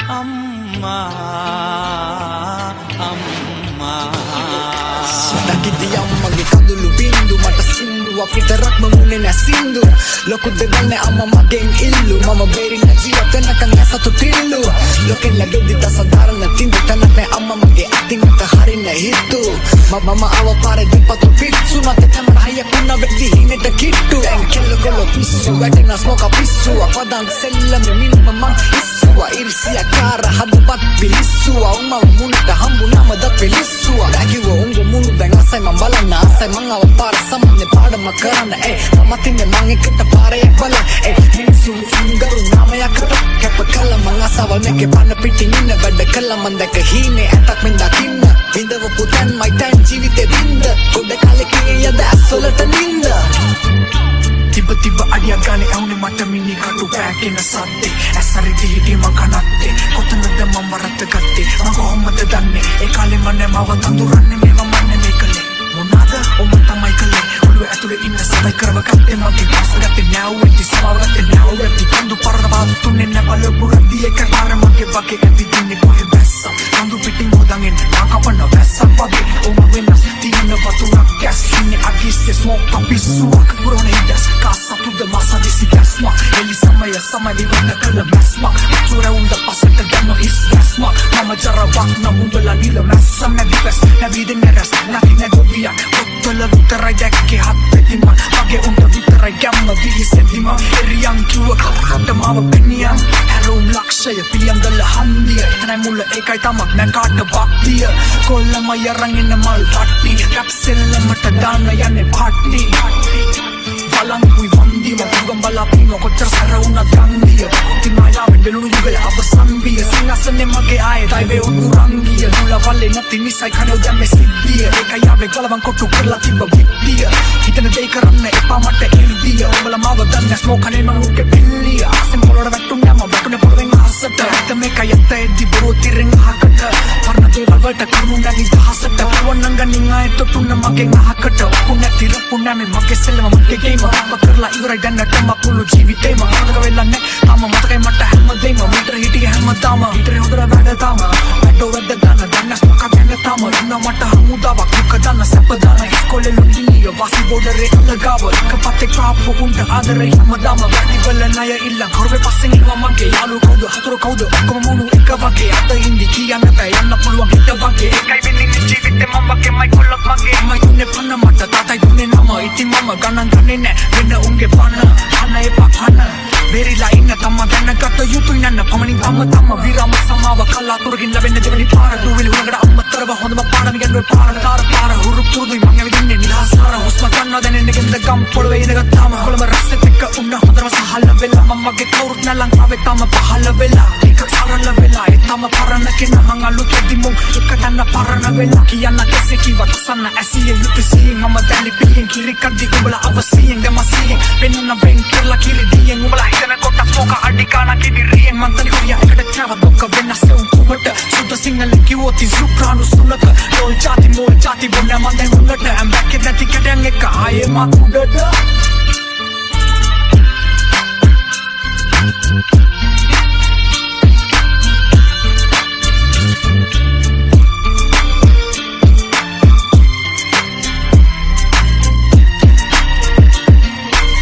amma amma Sakiti ammage kadulu bindu mata sindu අපිටරක්ම මුනේ නැ සින්දු ලොකු දෙවන්නේ අම්මා මගෙන් ඉල්ලු මම බේරිලා ජීවත් වෙනකන් ඇසතු තිල්ලු ලෝකෙන් ලැබෙද්දි තසදාරන තින්දු තනත් අම්මා මගේ අතින් මට හරින්න හිතු මම ආව පාරේ දීපතු පිස්සු මත තමර හය කුණ වෙද්දි හිනෙට කිට්ටු දැන් කෙල්ල ගොල්ල පිස්සු වැටෙන ස්මෝක පිස්සු අපදන් සෙල්ලම මිනිම මං ඉස්සුවා ඉරිසියා කාර හදපත් පිලිස්සුවා උම්මා මුණට හම්බුනම ද පිලිස්සුවා දැකිව උංග මුණු දැන් අසයි මං බලන්න අසයි මං ආව පාර සමන්නේ පාඩම කරන්න මම තින්නේ මං එකට පාරේ බල මිනිස්සු සුන්දරු නාමයකට කැප කළ මං අසවල් මේකේ පන්න පිටින් ඉන්න වැඩ කළ මං දැක හීනේ ඇතක් මෙන් දකින්න විඳවපු තැන් මයි තැන් ජීවිතේ වින්ද ගොඩ කාලෙකින් යද ඇස්වලට නින්ද තිබ අඩිය ගානේ ඇවුනේ මට මිනි කටු පෑකෙන සද්දේ ඇසරිදි හිටියේ මං කනත්තේ කොතනද මම වරද්ද ගත්තේ මං කොහොමද දන්නේ ඒ කාලේ මම මාව තඳුරන්නේ මේව මන්නේ මේකලේ මොනවාද ඔම තමයි කලේ ඔළුව ඇතුලේ ඉන්න සබයි කරව ගත්තේ මගේ පාස් ගත්තේ නැවුවේ සමාව ගත්තේ නැවුවේ කඳු පරණ තුන්නේ නැබල පුරදී එක පාර මගේ වගේ ඇවිදින්නේ කොහෙ බැස්සා කඳු පිටින් හොදන් එන්න මා කපන බැස්සා වගේ ඔම වෙනස් තියන වතුරක් ගැස් ඉන්නේ අකිස්සේ ස්මෝක් අපිස්සුවක් පුරෝනේ ඉදස් කාසා තුද මාසා දිසි ගැස්මා එලි සමය විවන්න කළ මැස්මා චුර උන්ද පසට ගම ඉස් ගැස්මා මම ජරවක් නමුදලා නිල මැස්සම නැදිවස් නැවිදෙන් නැරස් නැති නැගොවියා කොත්තල විතරයි දැක්කේ හත් පෙතිම මගේ උන්ට විතරයි ගැම්ම විහිසෙදිම එරියන් කිව්ව කවුරුන්ට මාව පෙනියම් හැරෝම් ලක්ෂය පියංගල හන්දිය එතනයි මුල ඒකයි තමක් මං කාට බක්තිය කොල්ලම යරන් ඉන්න මල් පට්ටි කැප්සෙල්ලමට දාන්න යන්නේ පාට්ටි බලංගුයි වන්දිය මගම් බලාපින කොච්චර සරවුණා ගන්දිය කුටි මායාවෙන් බෙලුණු යුගල අවසන්විය සිංහසනේ මගේ ආයේ තයිවේ උතුරංගිය දුල වල්ලේ නැති නිසයි කනෝ දැම්මේ සිද්ධිය ඒකයි ආවේ ගලවන් කොටු කරලා තිබ්බ විද්දිය හිතන දේ කරන්න එපා මට එල්දිය ඔබලා මාව දන්නේ ස්මෝකනේ මම උගේ පිල්ලිය ආසෙන් පොළොට වැටුණා මම වැටුනේ පොළොවෙන් අහසට ඇත්ත මේකයි ඇත්ත එද්දි බොරු තිරෙන් අහකට පරණ දේවල් වලට කරුණා නිදහසට වන්නංගනින් ආයේ තොටුන මගෙන් අහකට ඔකුණ තිරපුණා මේ මගේ සෙල්ලම මගේ ගේම අප කරලා ඉවරයි දැන්නටම පුළු ජීවිතේම මතක වෙලා නෑ තාම මතකයි මට හැමදේම මීටර හිටියේ හැමදාම හිටරේ හොදලා වැඩ තාම වැටෝ වැද්ද දාන දන්නස් මොකක් ගැන තාම ඉන්න මට හමුදාවක් දුක දාන සැප දාන ඉස්කෝලේ ලුකිනිය වාසි බෝඩරේ අලගාව කපතේ කාපු උන්ට ආදරේ හැමදාම වැඩි වල ණය ඉල්ල කරුවේ පස්සෙන් ඉව මගේ යාළුවෝ කවුද හතුරු කවුද ඔක්කොම මොනු එක වගේ අත ඉඳි කියන්න බෑ යන්න පුළුවන් හිට වගේ එකයි වෙන්නේ ජීවිතේ මම වගේ මයි කොල්ලක් මගේ මයි දුන්නේ පන්න මට තාතයි දුන්නේ නම ඉතින් මම ගණන් ගන්නේ නෑ වෙන උන්ගේ පන්න එපා පන්න බෙරිලා ඉන්න තම දැනගත යුතුයි නන්න පමණින් තම විරාම සමාව කලාතුරකින් ලැබෙන දෙවනි පාර දුවිලි උලකට අම්මතරව හොඳම පාඩම ගැන්නුවේ පාර හුරු පුරුදුයි මං ඇවිදින්නේ නිදහසාර හුස්ම ගන්නවා දැනෙන්නේ ගෙන්ද ගම් පොළවේ ඉඳගත්තාම කොළඹ රස්සෙත් එක්ක උන්න හොඳම සහල වෙලා මම මගේ කවුරුත් නෑ ලංකාවේ තම පහල වෙලා ටිකක් සරල වෙලා ඒ තම පරණ කෙනා මං අලුත් දෙමුම් එකටන්න පරණ වෙලා කියන්න කෙසේ කිව්වත් සන්න ඇසියේ යුතුසියෙන් මම දැලි පියෙන් කිරි කද්දි උඹලා අවසියෙන් දෙමසියෙන් වෙන්න වෙන් කරලා කිරි දියෙන් උඹලා හිතන